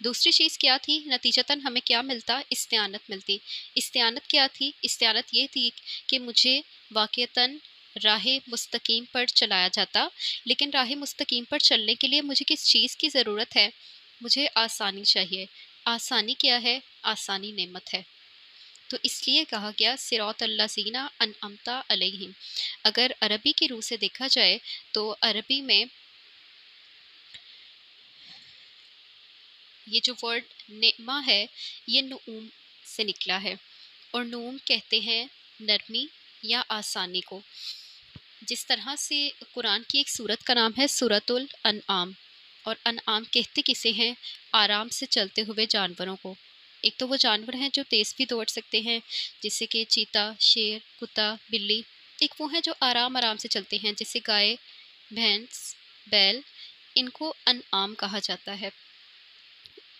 دوسری چیز کیا تھی؟ نتیجتاً ہمیں کیا ملتا؟ استعانت ملتی۔ استعانت کیا تھی؟ استعانت یہ تھی کہ مجھے واقعتاً راہ مستقیم پر چلایا جاتا، لیکن راہ مستقیم پر چلنے کے لیے مجھے کس چیز کی ضرورت ہے؟ مجھے آسانی چاہیے۔ آسانی کیا ہے؟ آسانی نعمت ہے۔ تو اس لیے کہا گیا صراط الذین انعمت علیہم۔ اگر عربی کی روح سے دیکھا جائے تو عربی میں یہ جو ورڈ نعمہ ہے یہ نعوم سے نکلا ہے، اور نعوم کہتے ہیں نرمی یا آسانی کو۔ جس طرح سے قرآن کی ایک سورت کا نام ہے سورۃ الانعام، اور انعام کہتے کسے ہیں؟ آرام سے چلتے ہوئے جانوروں کو۔ ایک تو وہ جانور ہیں جو تیز بھی دوڑ سکتے ہیں جیسے کہ چیتا، شیر، کتا، بلی۔ ایک وہ ہیں جو آرام سے چلتے ہیں جیسے گائے، بھینس، بیل۔ ان کو انعام کہا جاتا ہے۔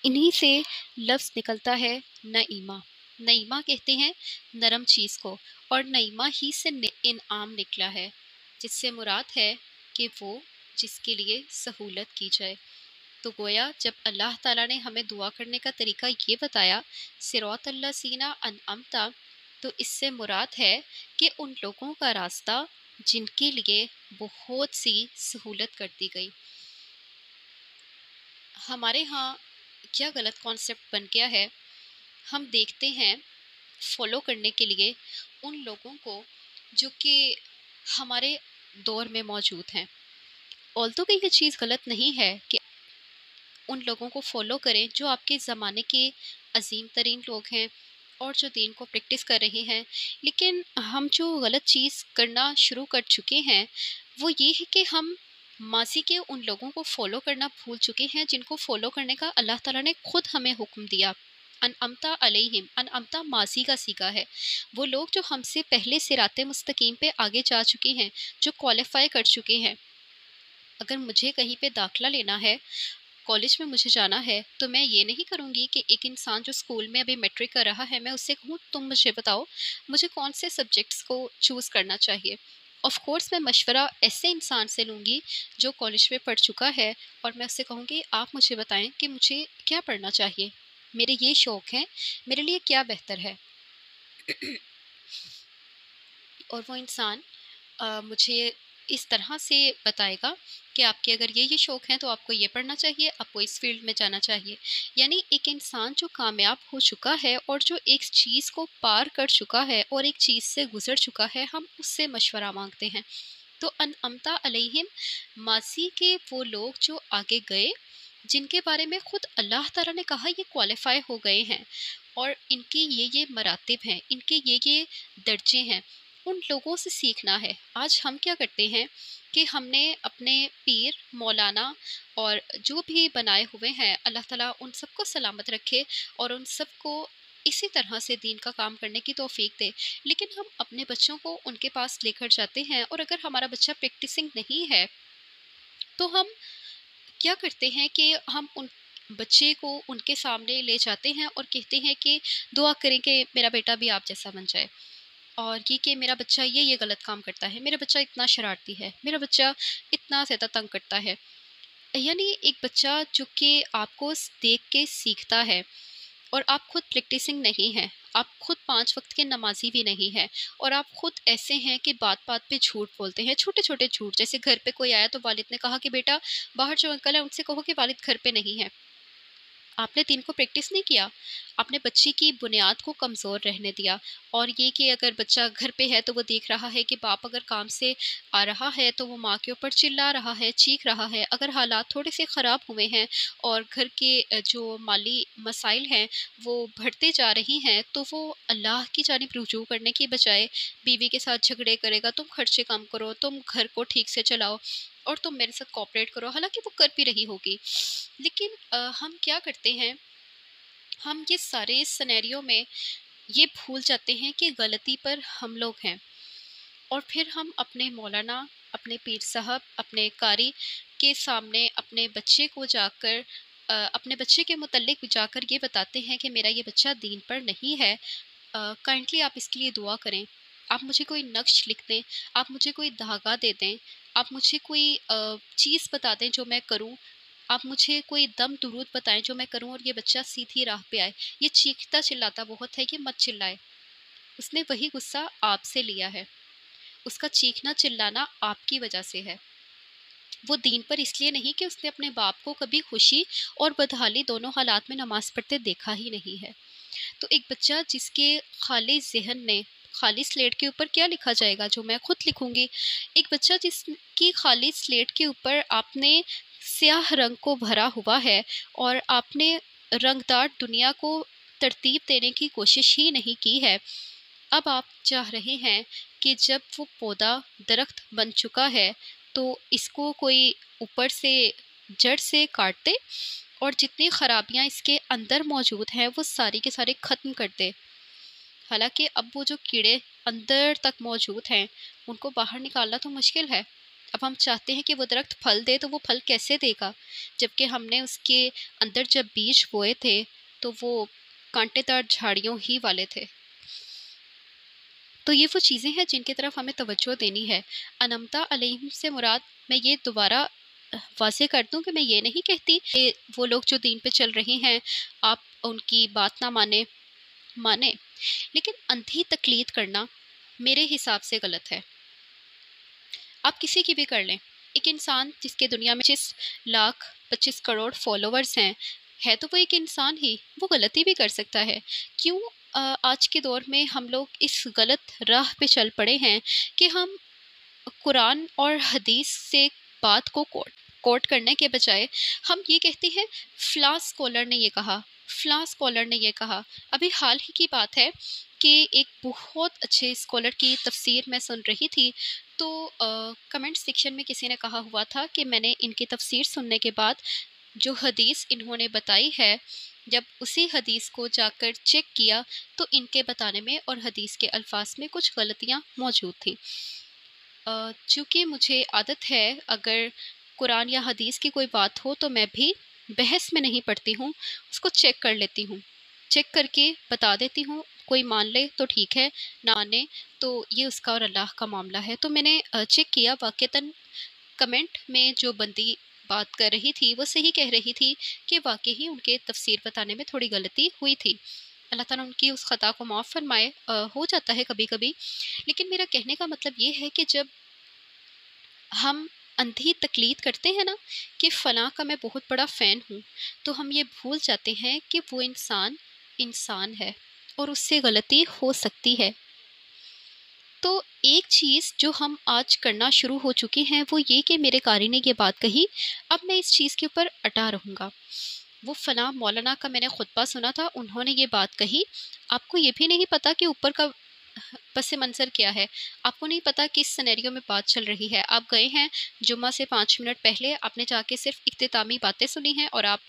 انہی سے لفظ نکلتا ہے نعیمہ۔ نعیمہ کہتے ہیں نرم چیز کو، اور نعیمہ ہی سے انعام نکلا ہے، جس سے مراد ہے کہ وہ جس کے لیے سہولت کی جائے۔ تو گویا جب اللہ تعالیٰ نے ہمیں دعا کرنے کا طریقہ یہ بتایا صراط الذین انعمت، تو اس سے مراد ہے کہ ان لوگوں کا راستہ جن کے لیے بہت سی سہولت کر دی گئی۔ ہمارے ہاں کیا غلط کانسیپٹ بن گیا ہے، ہم دیکھتے ہیں فالو کرنے کے لیے ان لوگوں کو جو کہ ہمارے دور میں موجود ہیں۔ although کہ یہ چیز غلط نہیں ہے کہ ان لوگوں کو فالو کریں جو آپ کے زمانے کے عظیم ترین لوگ ہیں اور جو دین کو پریکٹس کر رہے ہیں، لیکن ہم جو غلط چیز کرنا شروع کر چکے ہیں وہ یہ ہے کہ ہم ماضی کے ان لوگوں کو فالو کرنا بھول چکے ہیں جن کو فالو کرنے کا اللہ تعالیٰ نے خود ہمیں حکم دیا۔ انعمتا علیہم، انعمتا ماضی کا صیغہ ہے۔ وہ لوگ جو ہم سے پہلے صراط مستقیم پہ آگے جا چکے ہیں، جو کوالیفائی کر چکے ہیں۔ اگر مجھے کہیں پہ داخلہ لینا ہے، کالج میں مجھے جانا ہے، تو میں یہ نہیں کروں گی کہ ایک انسان جو اسکول میں ابھی میٹرک کر رہا ہے میں اس سے کہوں تم مجھے بتاؤ مجھے کون سے سبجیکٹس کو چوز کرنا چاہیے۔ آف کورس میں مشورہ ایسے انسان سے لوں گی جو کالج میں پڑھ چکا ہے، اور میں اس سے کہوں گی آپ مجھے بتائیں کہ مجھے کیا پڑھنا چاہیے، میرے یہ شوق ہیں، میرے لیے کیا بہتر ہے۔ اور وہ انسان مجھے اس طرح سے بتائے گا کہ آپ کے اگر یہ شوق ہیں تو آپ کو یہ پڑھنا چاہیے، آپ کو اس فیلڈ میں جانا چاہیے۔ یعنی ایک انسان جو کامیاب ہو چکا ہے اور جو ایک چیز کو پار کر چکا ہے اور ایک چیز سے گزر چکا ہے، ہم اس سے مشورہ مانگتے ہیں۔ تو انعمتا علیہم ماضی کے وہ لوگ جو آگے گئے، جن کے بارے میں خود اللہ تعالیٰ نے کہا یہ کوالیفائی ہو گئے ہیں اور ان کے یہ مراتب ہیں، ان کے یہ درجے ہیں، ان لوگوں سے سیکھنا ہے۔ آج ہم کیا کرتے ہیں کہ ہم نے اپنے پیر، مولانا اور جو بھی بنائے ہوئے ہیں، اللہ تعالیٰ ان سب کو سلامت رکھے اور ان سب کو اسی طرح سے دین کا کام کرنے کی توفیق دے، لیکن ہم اپنے بچوں کو ان کے پاس لے کر جاتے ہیں، اور اگر ہمارا بچہ پریکٹسنگ نہیں ہے تو ہم کیا کرتے ہیں کہ ہم ان بچے کو ان کے سامنے لے جاتے ہیں اور کہتے ہیں کہ دعا کریں کہ میرا بیٹا بھی آپ جیسا بن جائے، اور یہ کہ میرا بچہ یہ غلط کام کرتا ہے، میرا بچہ اتنا شرارتی ہے، میرا بچہ اتنا زیادہ تنگ کرتا ہے۔ یعنی ایک بچہ جو کہ آپ کو دیکھ کے سیکھتا ہے، اور آپ خود پریکٹسنگ نہیں ہیں، آپ خود 5 وقت کے نمازی بھی نہیں ہیں، اور آپ خود ایسے ہیں کہ بات بات پہ جھوٹ بولتے ہیں، چھوٹے چھوٹے جھوٹ، جیسے گھر پہ کوئی آیا تو والد نے کہا کہ بیٹا باہر جو انکل ہے ان سے کہو کہ والد گھر پہ نہیں ہے۔ آپ نے دین کو پریکٹس نہیں کیا، آپ نے بچے کی بنیاد کو کمزور رہنے دیا، اور یہ کہ اگر بچہ گھر پہ ہے تو وہ دیکھ رہا ہے کہ باپ اگر کام سے آ رہا ہے تو وہ ماں کے اوپر چلا رہا ہے، چیخ رہا ہے۔ اگر حالات تھوڑے سے خراب ہوئے ہیں اور گھر کے جو مالی مسائل ہیں وہ بڑھتے جا رہی ہیں، تو وہ اللہ کی جانب رجوع کرنے کی بجائے بیوی کے ساتھ جھگڑے کرے گا، تم خرچے کم کرو، تم گھر کو ٹھیک سے چلاؤ اور تم میرے ساتھ کوآپریٹ کرو، حالانکہ وہ کر بھی رہی ہوگی۔ لیکن ہم کیا کرتے ہیں، ہم یہ سارے سینیریو میں یہ بھول جاتے ہیں کہ غلطی پر ہم لوگ ہیں، اور پھر ہم اپنے مولانا، اپنے پیر صاحب، اپنے قاری کے سامنے اپنے بچے کو جا کر اپنے بچے کے متعلق جا کر یہ بتاتے ہیں کہ میرا یہ بچہ دین پر نہیں ہے، کائنڈلی آپ اس کے لیے دعا کریں، آپ مجھے کوئی نقش لکھ دیں، آپ مجھے کوئی دھاگا دے دیں، آپ مجھے کوئی چیز بتا دیں جو میں کروں، آپ مجھے کوئی دم درود بتائیں جو میں کروں اور یہ بچہ سیدھی راہ پہ آئے. یہ چیختا چلاتا بہت ہے کہ مت چلائے. اس نے وہی غصہ آپ سے لیا ہے. اس کا چیخنا چلانا آپ کی وجہ سے ہے. وہ دین پر اس لیے نہیں کہ اس نے اپنے باپ کو کبھی خوشی اور بدحالی دونوں حالات میں نماز پڑھتے دیکھا ہی نہیں ہے. تو ایک بچہ جس کے خالی ذہن نے خالی سلیٹ کے اوپر کیا لکھا جائے گا جو میں خود لکھوں گی، ایک بچہ جس کی خالی سلیٹ کے اوپر آپ نے سیاہ رنگ کو بھرا ہوا ہے اور آپ نے رنگدار دنیا کو ترتیب دینے کی کوشش ہی نہیں کی ہے. اب آپ چاہ رہے ہیں کہ جب وہ پودا درخت بن چکا ہے تو اس کو کوئی اوپر سے جڑ سے کاٹ دے اور جتنی خرابیاں اس کے اندر موجود ہیں وہ ساری کے سارے ختم کر دے. حالانکہ اب وہ جو کیڑے اندر تک موجود ہیں ان کو باہر نکالنا تو مشکل ہے. اب ہم چاہتے ہیں کہ وہ درخت پھل دے تو وہ پھل کیسے دے گا جبکہ ہم نے اس کے اندر جب بیج بوئے تھے تو وہ کانٹے دار جھاڑیوں ہی والے تھے. تو یہ وہ چیزیں ہیں جن کی طرف ہمیں توجہ دینی ہے. انمتا علیہم سے مراد، میں یہ دوبارہ واضح کر دوں کہ میں یہ نہیں کہتی کہ وہ لوگ جو دین پہ چل رہے ہیں آپ ان کی بات نہ مانیں، لیکن اندھی تقلید کرنا میرے حساب سے غلط ہے. آپ کسی کی بھی کر لیں. ایک انسان جس کے دنیا میں 25 کروڑ فالوورز ہیں، ہے تو وہ ایک انسان ہی، وہ غلطی بھی کر سکتا ہے. کیوں آج کے دور میں ہم لوگ اس غلط راہ پہ چل پڑے ہیں کہ ہم قرآن اور حدیث سے بات کو کوٹ کرنے کے بجائے ہم یہ کہتے ہیں فلاں اسکالر نے یہ کہا، فلاں اسکالر نے یہ کہا. ابھی حال ہی کی بات ہے کہ ایک بہت اچھے اسکالر کی تفسیر میں سن رہی تھی تو کمنٹ سیکشن میں کسی نے کہا ہوا تھا کہ میں نے ان کی تفسیر سننے کے بعد جو حدیث انہوں نے بتائی ہے جب اسی حدیث کو جا کر چیک کیا تو ان کے بتانے میں اور حدیث کے الفاظ میں کچھ غلطیاں موجود تھیں. چونکہ مجھے عادت ہے اگر قرآن یا حدیث کی کوئی بات ہو تو میں بھی بحث میں نہیں پڑھتی ہوں، اس کو چیک کر لیتی ہوں، چیک کر کے بتا دیتی ہوں. کوئی مان لے تو ٹھیک ہے، نہ مانے تو یہ اس کا اور اللہ کا معاملہ ہے. تو میں نے چیک کیا، واقعتاً کمنٹ میں جو بندی بات کر رہی تھی وہ صحیح کہہ رہی تھی کہ واقعی ان کے تفسیر بتانے میں تھوڑی غلطی ہوئی تھی. اللہ تعالیٰ ان کی اس خطا کو معاف فرمائے. ہو جاتا ہے کبھی کبھی. لیکن میرا کہنے کا مطلب یہ ہے کہ جب ہم اندھی تقلید کرتے ہیں نا کہ فلاں کا میں بہت بڑا فین ہوں تو ہم یہ بھول جاتے ہیں کہ وہ انسان ہے اور اس سے غلطی ہو سکتی ہے. تو ایک چیز جو ہم آج کرنا شروع ہو چکی ہیں وہ یہ کہ میرے قاری نے یہ بات کہی، اب میں اس چیز کے اوپر اٹا رہوں گا. وہ فلاں مولانا کا میں نے خطبہ سنا تھا، انہوں نے یہ بات کہی. آپ کو یہ بھی نہیں پتا کہ اوپر کا پس منظر کیا ہے، آپ کو نہیں پتا کس سینیریو میں بات چل رہی ہے. آپ گئے ہیں جمعہ سے 5 منٹ پہلے، آپ نے جا کے صرف اختتامی باتیں سنی ہیں اور آپ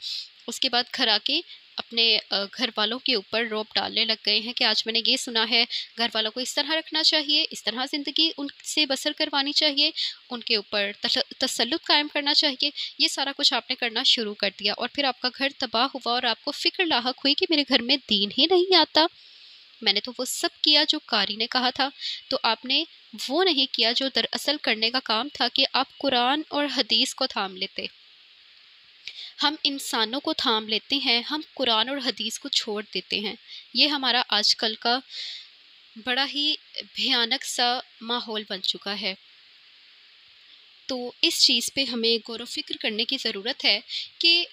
اس کے بعد گھر آ کے اپنے گھر والوں کے اوپر روب ڈالنے لگ گئے ہیں کہ آج میں نے یہ سنا ہے گھر والوں کو اس طرح رکھنا چاہیے، اس طرح زندگی ان سے بسر کروانی چاہیے، ان کے اوپر تسلط قائم کرنا چاہیے. یہ سارا کچھ آپ نے کرنا شروع کر دیا اور پھر آپ کا گھر تباہ ہوا اور آپ کو فکر لاحق ہوئی کہ میرے گھر میں دین ہی نہیں آتا. میں نے تو وہ سب کیا جو قاری نے کہا تھا، تو آپ نے وہ نہیں کیا جو دراصل کرنے کا کام تھا کہ آپ قرآن اور حدیث کو تھام لیتے. ہم انسانوں کو تھام لیتے ہیں، ہم قرآن اور حدیث کو چھوڑ دیتے ہیں. یہ ہمارا آج کل کا بڑا ہی بھیانک سا ماحول بن چکا ہے. تو اس چیز پہ ہمیں غور و فکر کرنے کی ضرورت ہے کہ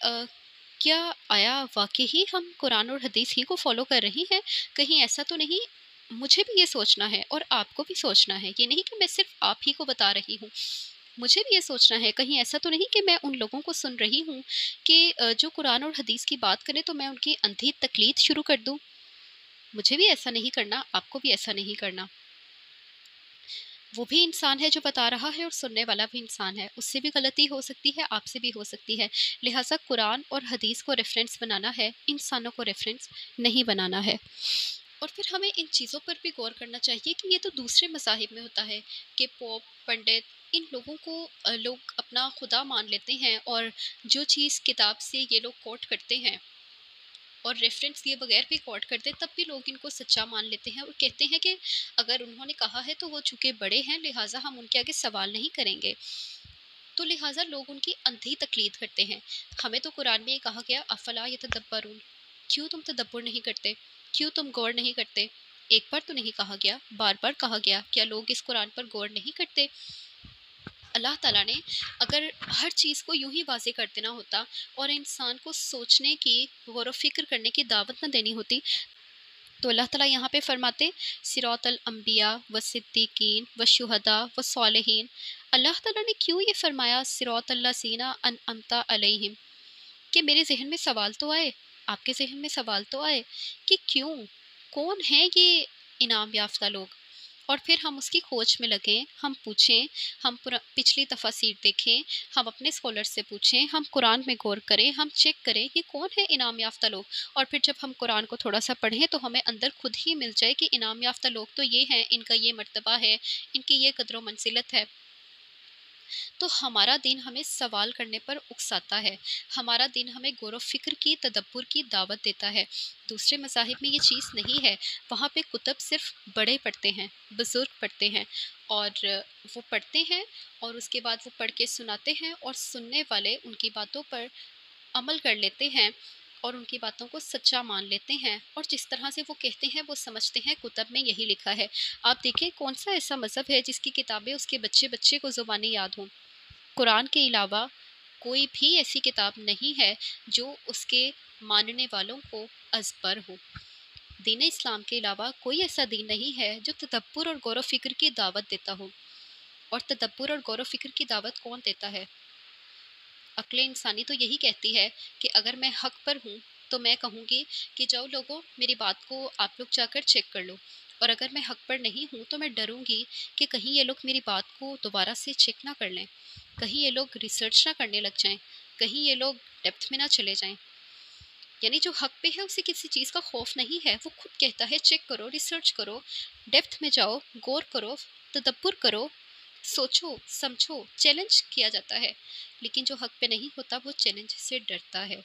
کیا آیا واقعی ہم قرآن اور حدیث ہی کو فالو کر رہی ہیں؟ کہیں ایسا تو نہیں؟ مجھے بھی یہ سوچنا ہے اور آپ کو بھی سوچنا ہے. یہ نہیں کہ میں صرف آپ ہی کو بتا رہی ہوں، مجھے بھی یہ سوچنا ہے کہیں ایسا تو نہیں کہ میں ان لوگوں کو سن رہی ہوں کہ جو قرآن اور حدیث کی بات کریں تو میں ان کی اندھی تقلید شروع کر دوں. مجھے بھی ایسا نہیں کرنا، آپ کو بھی ایسا نہیں کرنا. وہ بھی انسان ہے جو بتا رہا ہے اور سننے والا بھی انسان ہے، اس سے بھی غلطی ہو سکتی ہے، آپ سے بھی ہو سکتی ہے. لہٰذا قرآن اور حدیث کو ریفرنس بنانا ہے، انسانوں کو ریفرنس نہیں بنانا ہے. اور پھر ہمیں ان چیزوں پر بھی غور کرنا چاہیے کہ یہ تو دوسرے مذاہب میں ہوتا ہے کہ پوپ، پنڈت، ان لوگوں کو لوگ اپنا خدا مان لیتے ہیں اور جو چیز کتاب سے یہ لوگ کوٹ کرتے ہیں اور ریفرنس دیے بغیر بھی کوٹ کرتے تب بھی لوگ ان کو سچا مان لیتے ہیں اور کہتے ہیں کہ اگر انہوں نے کہا ہے تو وہ چونکہ بڑے ہیں لہٰذا ہم ان کے آگے سوال نہیں کریں گے. تو لہٰذا لوگ ان کی اندھی تقلید کرتے ہیں۔ ہمیں تو قرآن میں یہ کہا گیا افلا یتدبرون، کیوں تم تدبر نہیں کرتے، کیوں تم غور نہیں کرتے؟ ایک بار تو نہیں کہا گیا، بار بار کہا گیا، کیا لوگ اس قرآن پر غور نہیں کرتے؟ اللہ تعالیٰ نے اگر ہر چیز کو یوں ہی واضح کر دینا ہوتا اور انسان کو سوچنے کی، غور و فکر کرنے کی دعوت نہ دینی ہوتی، تو اللہ تعالیٰ یہاں پہ فرماتے صراط الانبیاء و صدیقین و شہداء و صالحین۔ اللہ تعالیٰ نے کیوں یہ فرمایا صراط الذین انعمت علیہم؟ کہ میرے ذہن میں سوال تو آئے، آپ کے ذہن میں سوال تو آئے کہ کیوں، کون ہیں یہ انعام یافتہ لوگ؟ اور پھر ہم اس کی کھوج میں لگیں، ہم پوچھیں، ہم پچھلی تفاسیر دیکھیں، ہم اپنے اسکالر سے پوچھیں، ہم قرآن میں غور کریں، ہم چیک کریں یہ کون ہے انعام یافتہ لوگ۔ اور پھر جب ہم قرآن کو تھوڑا سا پڑھیں تو ہمیں اندر خود ہی مل جائے کہ انعام یافتہ لوگ تو یہ ہیں، ان کا یہ مرتبہ ہے، ان کی یہ قدر و منزلت ہے۔ تو ہمارا دین ہمیں سوال کرنے پر اکساتا ہے، ہمارا دین ہمیں غور و فکر کی، تدبر کی دعوت دیتا ہے۔ دوسرے مذاہب میں یہ چیز نہیں ہے، وہاں پہ کتب صرف بڑے پڑھتے ہیں، بزرگ پڑھتے ہیں، اور وہ پڑھتے ہیں اور اس کے بعد وہ پڑھ کے سناتے ہیں، اور سننے والے ان کی باتوں پر عمل کر لیتے ہیں اور ان کی باتوں کو سچا مان لیتے ہیں، اور جس طرح سے وہ کہتے ہیں وہ سمجھتے ہیں کتب میں یہی لکھا ہے۔ آپ دیکھیں کون سا ایسا مذہب ہے جس کی کتابیں اس کے بچے بچے کو زبانی یاد ہوں؟ قرآن کے علاوہ کوئی بھی ایسی کتاب نہیں ہے جو اس کے ماننے والوں کو ازبر ہو۔ دین اسلام کے علاوہ کوئی ایسا دین نہیں ہے جو تدبر اور غور و فکر کی دعوت دیتا ہو۔ اور تدبر اور غور و فکر کی دعوت کون دیتا ہے؟ عقل انسانی تو یہی کہتی ہے کہ اگر میں حق پر ہوں تو میں کہوں گی کہ جاؤ لوگوں میری بات کو آپ لوگ جا کر چیک کر لو، اور اگر میں حق پر نہیں ہوں تو میں ڈروں گی کہ کہیں یہ لوگ میری بات کو دوبارہ سے چیک نہ کر لیں، کہیں یہ لوگ ریسرچ نہ کرنے لگ جائیں، کہیں یہ لوگ ڈیپتھ میں نہ چلے جائیں۔ یعنی جو حق پہ ہے اسے کسی چیز کا خوف نہیں ہے، وہ خود کہتا ہے چیک کرو، ریسرچ کرو، ڈیپتھ میں جاؤ، غور کرو، تدبر کرو، سوچو سمجھو، چیلنج کیا جاتا ہے۔ لیکن جو حق پہ نہیں ہوتا وہ چیلنج سے ڈرتا ہے۔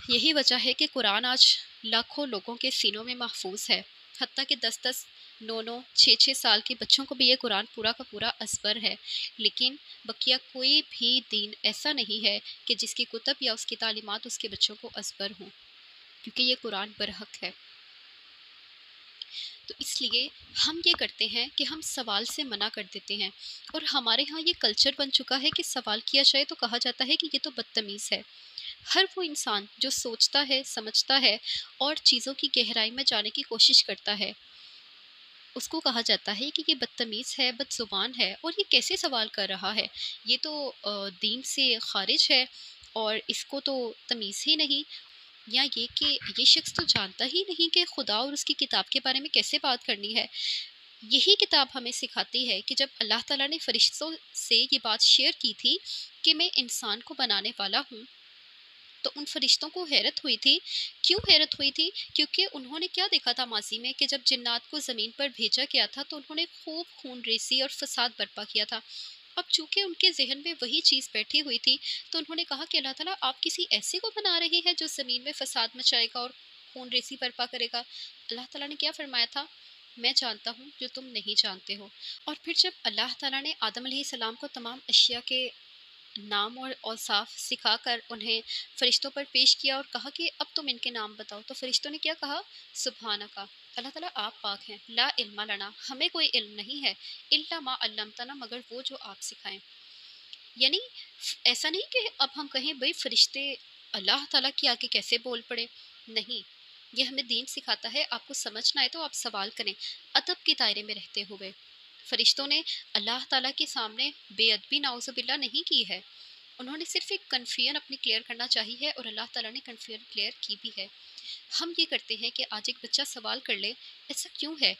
یہی وجہ ہے کہ قرآن آج لاکھوں لوگوں کے سینوں میں محفوظ ہے، حتیٰ کہ 10 9 6 سال کے بچوں کو بھی یہ قرآن پورا کا پورا ازبر ہے۔ لیکن بقیہ کوئی بھی دین ایسا نہیں ہے کہ جس کی کتب یا اس کی تعلیمات اس کے بچوں کو ازبر ہوں، کیونکہ یہ قرآن برحق ہے۔ تو اس لیے ہم یہ کرتے ہیں کہ ہم سوال سے منع کر دیتے ہیں، اور ہمارے ہاں یہ کلچر بن چکا ہے کہ سوال کیا جائے تو کہا جاتا ہے کہ یہ تو بدتمیز ہے۔ ہر وہ انسان جو سوچتا ہے، سمجھتا ہے اور چیزوں کی گہرائی میں جانے کی کوشش کرتا ہے، اس کو کہا جاتا ہے کہ یہ بدتمیز ہے، بد زبان ہے، اور یہ کیسے سوال کر رہا ہے، یہ تو دین سے خارج ہے اور اس کو تو تمیز ہی نہیں، یا یہ کہ یہ شخص تو جانتا ہی نہیں کہ خدا اور اس کی کتاب کے بارے میں کیسے بات کرنی ہے۔ یہی کتاب ہمیں سکھاتی ہے کہ جب اللہ تعالیٰ نے فرشتوں سے یہ بات شیئر کی تھی کہ میں انسان کو بنانے والا ہوں، تو ان فرشتوں کو حیرت ہوئی تھی۔ کیوں حیرت ہوئی تھی؟ کیونکہ انہوں نے کیا دیکھا تھا ماضی میں کہ جب جنات کو زمین پر بھیجا گیا تھا تو انہوں نے خوب خون ریزی اور فساد برپا کیا تھا۔ اب چونکہ ان کے ذہن میں وہی چیز بیٹھی ہوئی تھی تو انہوں نے کہا کہ اللہ تعالیٰ آپ کسی ایسے کو بنا رہے ہیں جو زمین میں فساد مچائے گا اور خون ریزی برپا کرے گا۔ اللہ تعالیٰ نے کیا فرمایا تھا؟ میں جانتا ہوں جو تم نہیں جانتے ہو۔ اور پھر جب اللہ تعالیٰ نے آدم علیہ السلام کو تمام اشیاء کے نام اور اوصاف سکھا کر انہیں فرشتوں پر پیش کیا اور کہا کہ اب تم ان کے نام بتاؤ، تو فرشتوں نے کیا کہا؟ سبحانکا، اللہ تعالیٰ آپ پاک ہیں، لا علم لنا، ہمیں کوئی علم نہیں ہے، الا ما علمتنا، مگر وہ جو آپ سکھائیں۔ یعنی ایسا نہیں کہ اب ہم کہیں بھئی فرشتے اللہ تعالیٰ کی آگے کیسے بول پڑے، نہیں، یہ ہمیں دین سکھاتا ہے آپ کو سمجھنا ہے تو آپ سوال کریں ادب کے دائرے میں رہتے ہوئے۔ فرشتوں نے اللہ تعالیٰ کے سامنے بے ادبی نعوذ باللہ نہیں کی ہے، انہوں نے صرف ایک کنفیوژن اپنی کلیئر کرنا چاہی ہے، اور اللہ تعالیٰ نے کنفیوژن کلیئر کی بھی ہے۔ ہم یہ کرتے ہیں کہ آج ایک بچہ سوال کر لے ایسا کیوں ہے،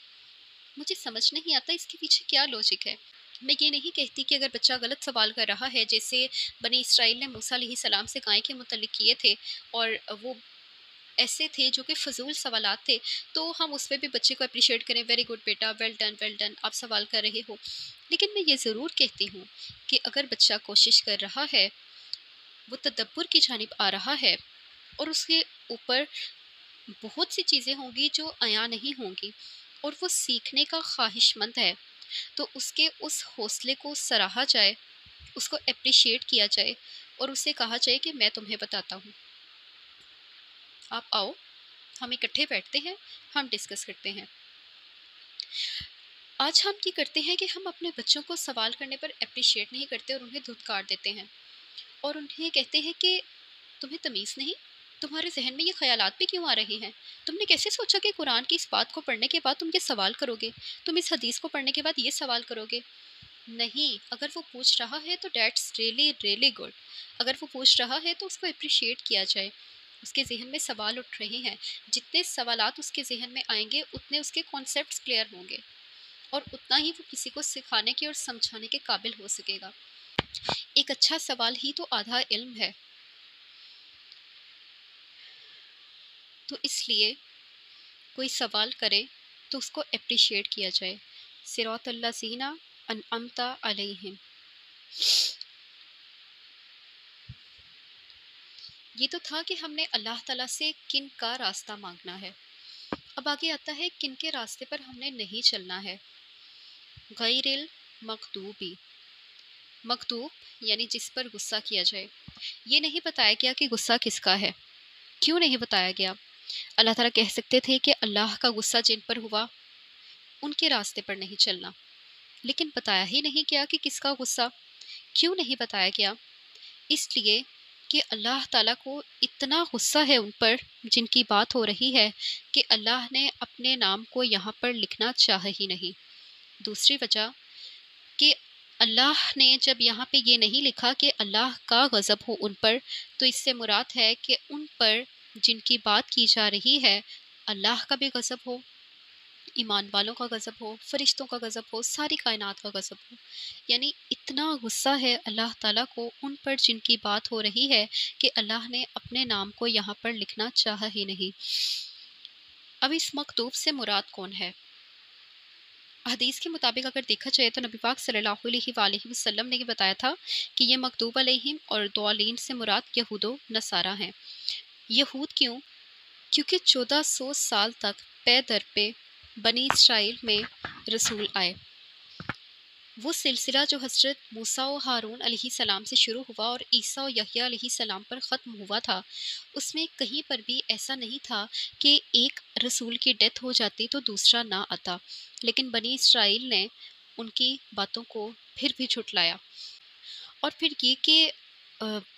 مجھے سمجھ نہیں آتا اس کے پیچھے کیا لاجک ہے۔ میں یہ نہیں کہتی کہ اگر بچہ غلط سوال کر رہا ہے، جیسے بنی اسرائیل نے موسیٰ علیہ السلام سے گائے کے متعلق کیے تھے اور وہ ایسے تھے جو کہ فضول سوالات تھے، تو ہم اس پہ بھی بچے کو اپریشیٹ کریں، ویری گڈ بیٹا، ویل ڈن آپ سوال کر رہے ہو۔ لیکن میں یہ ضرور کہتی ہوں کہ اگر بچہ کوشش کر رہا ہے، وہ تدبر کی جانب آ رہا ہے، اور اس کے اوپر بہت سی چیزیں ہوں گی جو عیاں نہیں ہوں گی، اور وہ سیکھنے کا خواہش مند ہے، تو اس کے اس حوصلے کو سراہا جائے، اس کو اپریشیٹ کیا جائے اور اسے کہا جائے کہ میں تمہیں بتاتا ہوں، آپ آؤ ہم اکٹھے بیٹھتے ہیں، ہم ڈسکس کرتے ہیں۔ آج ہم کی کرتے ہیں کہ ہم اپنے بچوں کو سوال کرنے پر اپریشیٹ نہیں کرتے اور انہیں دھتکار دیتے ہیں اور انہیں کہتے ہیں کہ تمہیں تمیز نہیں، تمہارے ذہن میں یہ خیالات بھی کیوں آ رہے ہیں، تم نے کیسے سوچا کہ قرآن کی اس بات کو پڑھنے کے بعد تم یہ سوال کرو گے، تم اس حدیث کو پڑھنے کے بعد یہ سوال کرو گے؟ نہیں، اگر وہ پوچھ رہا ہے تو دیٹس ریئلی ریئلی گڈ، اگر وہ پوچھ رہا ہے تو اس کو اپریشیٹ کیا جائے۔ اس کے ذہن میں سوال اٹھ رہے ہیں، جتنے سوالات اس کے ذہن میں آئیں گے اتنے اس کے کانسیپٹس کلیئر ہوں گے اور اتنا ہی وہ کسی کو سکھانے کے اور سمجھانے کے قابل ہو سکے گا۔ ایک اچھا سوال ہی تو آدھا علم ہے۔ تو اس لیے کوئی سوال کرے تو اس کو اپریشیٹ کیا جائے۔ صراط الذین انعمت علیہم، یہ تو تھا کہ ہم نے اللہ تعالیٰ سے کن کا راستہ مانگنا ہے۔ اب آگے آتا ہے کن کے راستے پر ہم نے نہیں چلنا ہے۔ غیر المغضوبی، مغضوب یعنی جس پر غصہ کیا جائے۔ یہ نہیں بتایا گیا کہ غصہ کس کا ہے، کیوں نہیں بتایا گیا؟ اللہ تعالیٰ کہہ سکتے تھے کہ اللہ کا غصہ جن پر ہوا ان کے راستے پر نہیں چلنا، لیکن بتایا ہی نہیں گیا کہ کس کا غصہ۔ کیوں نہیں بتایا گیا؟ اس لیے کہ اللہ تعالیٰ کو اتنا غصہ ہے ان پر جن کی بات ہو رہی ہے کہ اللہ نے اپنے نام کو یہاں پر لکھنا چاہا ہی نہیں۔ دوسری وجہ کہ اللہ نے جب یہاں پہ یہ نہیں لکھا کہ اللہ کا غضب ہو ان پر، تو اس سے مراد ہے کہ ان پر جن کی بات کی جا رہی ہے اللہ کا بھی غضب ہو، ایمان والوں کا غضب ہو، فرشتوں کا غضب ہو، ساری کائنات کا غضب ہو۔ یعنی اتنا غصہ ہے اللہ تعالیٰ کو ان پر جن کی بات ہو رہی ہے کہ اللہ نے اپنے نام کو یہاں پر لکھنا چاہا ہی نہیں۔ اب اس مکتوب سے مراد کون ہے؟ حدیث کے مطابق اگر دیکھا جائے تو نبی پاک صلی اللہ علیہ وآلہ وسلم نے یہ بتایا تھا کہ یہ مکتوب علیہم اور ضالین سے مراد یہود و نصارہ ہیں۔ یہود کیوں؟ کیونکہ 1400 سال تک پے در پہ بنی اسرائیل میں رسول آئے۔ وہ سلسلہ جو حضرت موسیٰ و ہارون علیہ السلام سے شروع ہوا اور عیسیٰ و یحییٰ علیہ السلام پر ختم ہوا تھا، اس میں کہیں پر بھی ایسا نہیں تھا کہ ایک رسول کی ڈیتھ ہو جاتی تو دوسرا نہ آتا، لیکن بنی اسرائیل نے ان کی باتوں کو پھر بھی جھٹلایا۔ اور پھر یہ کہ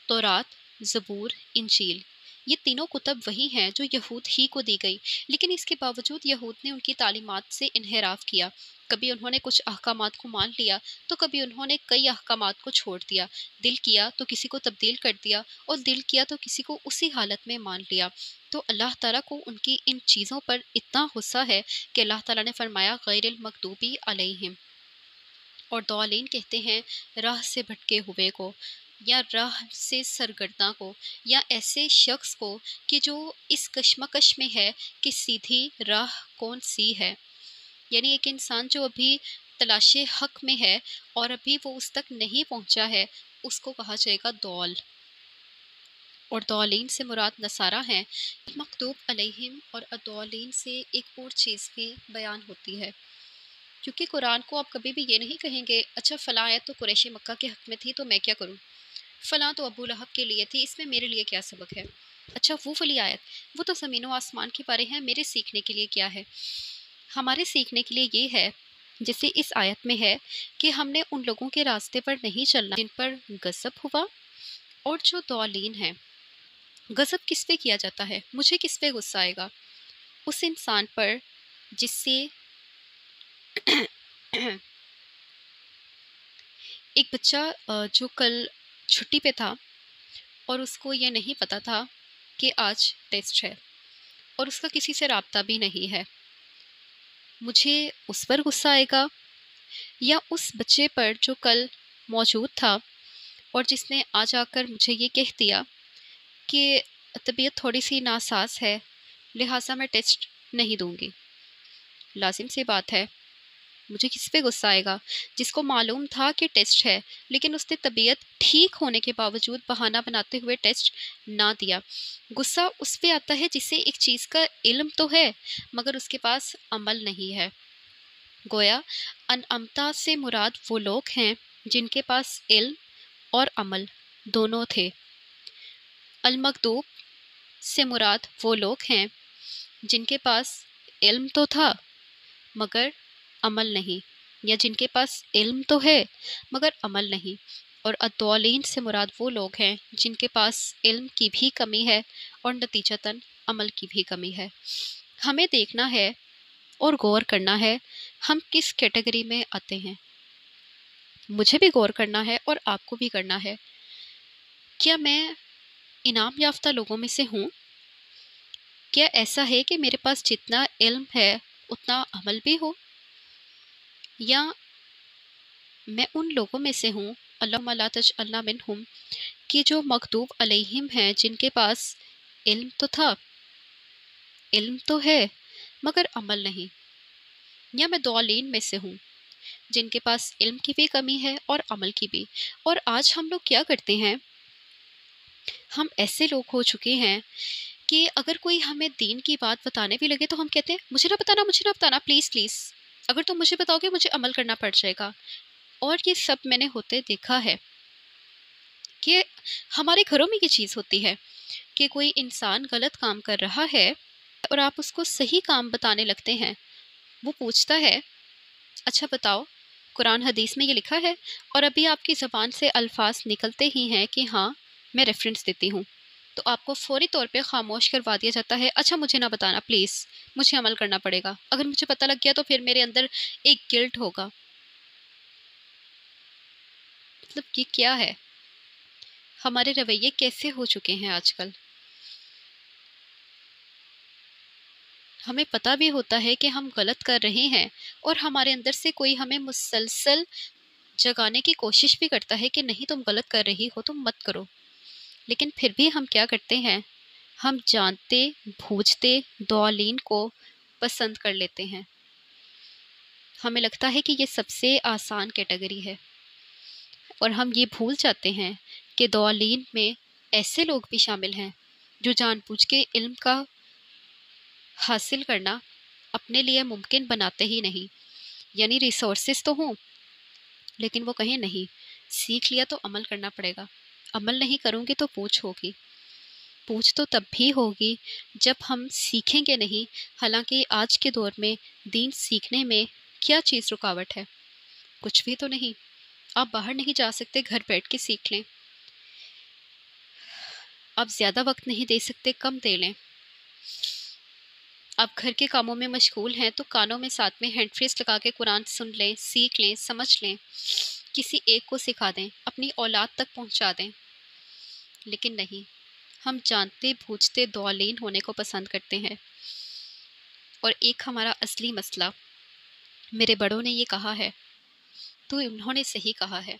تورات، زبور، انجیل، یہ تینوں کتب وہی ہیں جو یہود ہی کو دی گئی، لیکن اس کے باوجود یہود نے ان کی تعلیمات سے انحراف کیا۔ کبھی انہوں نے کچھ احکامات کو مان لیا تو کبھی انہوں نے کئی احکامات کو چھوڑ دیا، دل کیا تو کسی کو تبدیل کر دیا اور دل کیا تو کسی کو اسی حالت میں مان لیا۔ تو اللہ تعالیٰ کو ان کی ان چیزوں پر اتنا غصہ ہے کہ اللہ تعالیٰ نے فرمایا غیر المغضوبی علیہم، اور ضالین کہتے ہیں راہ سے بھٹکے ہوئے کو، یا راہ سے سرگرداں کو، یا ایسے شخص کو کہ جو اس کشمکش میں ہے کہ سیدھی راہ کون سی ہے۔ یعنی ایک انسان جو ابھی تلاش حق میں ہے اور ابھی وہ اس تک نہیں پہنچا ہے، اس کو کہا جائے گا ضال، اور ضالین سے مراد نصارہ ہیں۔ مکتوب علیہم اور الضالین سے ایک اور چیز بھی بیان ہوتی ہے، کیونکہ قرآن کو آپ کبھی بھی یہ نہیں کہیں گے اچھا فلاں آیت تو قریش مکہ کے حق میں تھی تو میں کیا کروں، فلاں تو ابو لہب کے لیے تھی، اس میں میرے لیے کیا سبق ہے، اچھا وہ والی آیت وہ تو زمین و آسمان کے بارے ہیں، میرے سیکھنے کے لیے کیا ہے؟ ہمارے سیکھنے کے لیے یہ ہے جیسے اس آیت میں ہے کہ ہم نے ان لوگوں کے راستے پر نہیں چلنا جن پر غضب ہوا، اور جو ضالین ہیں۔ غضب کس پہ کیا جاتا ہے؟ مجھے کس پہ غصہ آئے گا؟ اس انسان پر جس سے ایک بچہ جو کل چھٹی پہ تھا اور اس کو یہ نہیں پتا تھا کہ آج ٹیسٹ ہے اور اس کا کسی سے رابطہ بھی نہیں ہے، مجھے اس پر غصہ آئے گا یا اس بچے پر جو کل موجود تھا اور جس نے آج آ کر مجھے یہ کہہ دیا کہ طبیعت تھوڑی سی ناساز ہے لہٰذا میں ٹیسٹ نہیں دوں گی؟ لازم سی بات ہے، مجھے کس پہ غصہ آئے گا؟ جس کو معلوم تھا کہ ٹیسٹ ہے لیکن اس نے طبیعت ٹھیک ہونے کے باوجود بہانہ بناتے ہوئے ٹیسٹ نہ دیا۔ غصہ اس پہ آتا ہے جسے ایک چیز کا علم تو ہے مگر اس کے پاس عمل نہیں ہے۔ گویا انعمتا سے مراد وہ لوگ ہیں جن کے پاس علم اور عمل دونوں تھے۔ المغضوب سے مراد وہ لوگ ہیں جن کے پاس علم تو تھا مگر عمل نہیں، یا جن کے پاس علم تو ہے مگر عمل نہیں۔ اور الضالین سے مراد وہ لوگ ہیں جن کے پاس علم کی بھی کمی ہے اور نتیجتاً عمل کی بھی کمی ہے۔ ہمیں دیکھنا ہے اور غور کرنا ہے ہم کس کیٹیگری میں آتے ہیں۔ مجھے بھی غور کرنا ہے اور آپ کو بھی کرنا ہے۔ کیا میں انعام یافتہ لوگوں میں سے ہوں؟ کیا ایسا ہے کہ میرے پاس جتنا علم ہے اتنا عمل بھی ہو؟ یا میں ان لوگوں میں سے ہوں اللہم لا تجعلنا منہم کہ جو مغضوب علیہم ہیں، جن کے پاس علم تو تھا، علم تو ہے مگر عمل نہیں؟ یا میں ضالین میں سے ہوں جن کے پاس علم کی بھی کمی ہے اور عمل کی بھی؟ اور آج ہم لوگ کیا کرتے ہیں، ہم ایسے لوگ ہو چکے ہیں کہ اگر کوئی ہمیں دین کی بات بتانے بھی لگے تو ہم کہتے ہیں مجھے نہ بتانا پلیز پلیز، اگر تم مجھے بتاؤ گے مجھے عمل کرنا پڑ جائے گا۔ اور یہ سب میں نے ہوتے دیکھا ہے کہ ہمارے گھروں میں یہ چیز ہوتی ہے کہ کوئی انسان غلط کام کر رہا ہے اور آپ اس کو صحیح کام بتانے لگتے ہیں، وہ پوچھتا ہے اچھا بتاؤ قرآن حدیث میں یہ لکھا ہے، اور ابھی آپ کی زبان سے الفاظ نکلتے ہی ہیں کہ ہاں میں ریفرنس دیتی ہوں، تو آپ کو فوری طور پہ خاموش کروا دیا جاتا ہے، اچھا مجھے نہ بتانا پلیز، مجھے عمل کرنا پڑے گا، اگر مجھے پتہ لگ گیا تو پھر میرے اندر ایک گلٹ ہوگا۔ مطلب یہ کیا ہے؟ ہمارے رویے کیسے ہو چکے ہیں آج کل؟ ہمیں پتہ بھی ہوتا ہے کہ ہم غلط کر رہے ہیں اور ہمارے اندر سے کوئی ہمیں مسلسل جگانے کی کوشش بھی کرتا ہے کہ نہیں تم غلط کر رہی ہو، تم مت کرو، لیکن پھر بھی ہم کیا کرتے ہیں، ہم جانتے بوجھتے ضالین کو پسند کر لیتے ہیں۔ ہمیں لگتا ہے کہ یہ سب سے آسان کیٹیگری ہے، اور ہم یہ بھول جاتے ہیں کہ ضالین میں ایسے لوگ بھی شامل ہیں جو جان بوجھ کے علم کا حاصل کرنا اپنے لیے ممکن بناتے ہی نہیں، یعنی ریسورسز تو ہوں لیکن وہ کہیں نہیں، سیکھ لیا تو عمل کرنا پڑے گا، عمل نہیں کروں گی تو پوچھ ہوگی، پوچھ تو تب بھی ہوگی جب ہم سیکھیں گے نہیں۔ حالانکہ آج کے دور میں دین سیکھنے میں کیا چیز رکاوٹ ہے؟ کچھ بھی تو نہیں۔ آپ باہر نہیں جا سکتے، گھر بیٹھ کے سیکھ لیں۔ آپ زیادہ وقت نہیں دے سکتے، کم دے لیں۔ آپ گھر کے کاموں میں مشغول ہیں تو کانوں میں ساتھ میں ہینڈ فریز لگا کے قرآن سن لیں، سیکھ لیں، سمجھ لیں، کسی ایک کو سکھا دیں، اپنی اولاد تک پہنچا دیں۔ لیکن نہیں، ہم جانتے بوجھتے ضالین ہونے کو پسند کرتے ہیں۔ اور ایک ہمارا اصلی مسئلہ، میرے بڑوں نے یہ کہا ہے تو انہوں نے صحیح کہا ہے،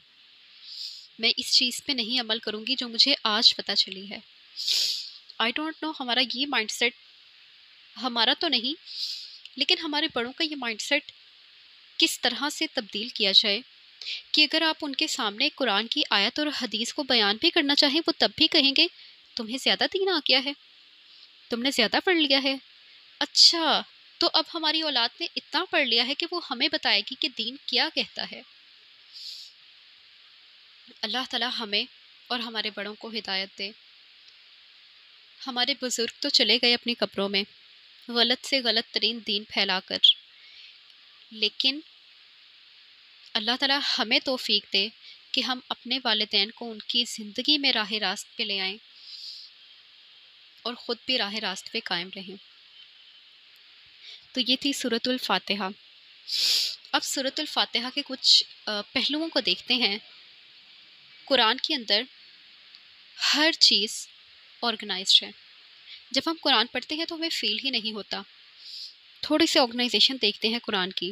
میں اس چیز پہ نہیں عمل کروں گی جو مجھے آج پتہ چلی ہے۔ آئی ڈونٹ نو ہمارا یہ مائنڈ سیٹ، ہمارا تو نہیں لیکن ہمارے بڑوں کا یہ مائنڈ سیٹ کس طرح سے تبدیل کیا جائے کہ اگر آپ ان کے سامنے قرآن کی آیت اور حدیث کو بیان بھی کرنا چاہیں وہ تب بھی کہیں گے تمہیں زیادہ دین آ گیا ہے، تم نے زیادہ پڑھ لیا ہے۔ اچھا تو اب ہماری اولاد نے اتنا پڑھ لیا ہے کہ وہ ہمیں بتائے گی کہ دین کیا کہتا ہے۔ اللہ تعالیٰ ہمیں اور ہمارے بڑوں کو ہدایت دے۔ ہمارے بزرگ تو چلے گئے اپنی قبروں میں غلط سے غلط ترین دین پھیلا کر، لیکن اللہ تعالیٰ ہمیں توفیق دے کہ ہم اپنے والدین کو ان کی زندگی میں راہ راست پہ لے آئیں اور خود بھی راہ راست پہ قائم رہیں۔ تو یہ تھی سورۃ الفاتحہ۔ اب سورۃ الفاتحہ کے کچھ پہلوؤں کو دیکھتے ہیں۔ قرآن کے اندر ہر چیز آرگنائزڈ ہے۔ جب ہم قرآن پڑھتے ہیں تو ہمیں فیل ہی نہیں ہوتا۔ تھوڑی سی آرگنائزیشن دیکھتے ہیں قرآن کی،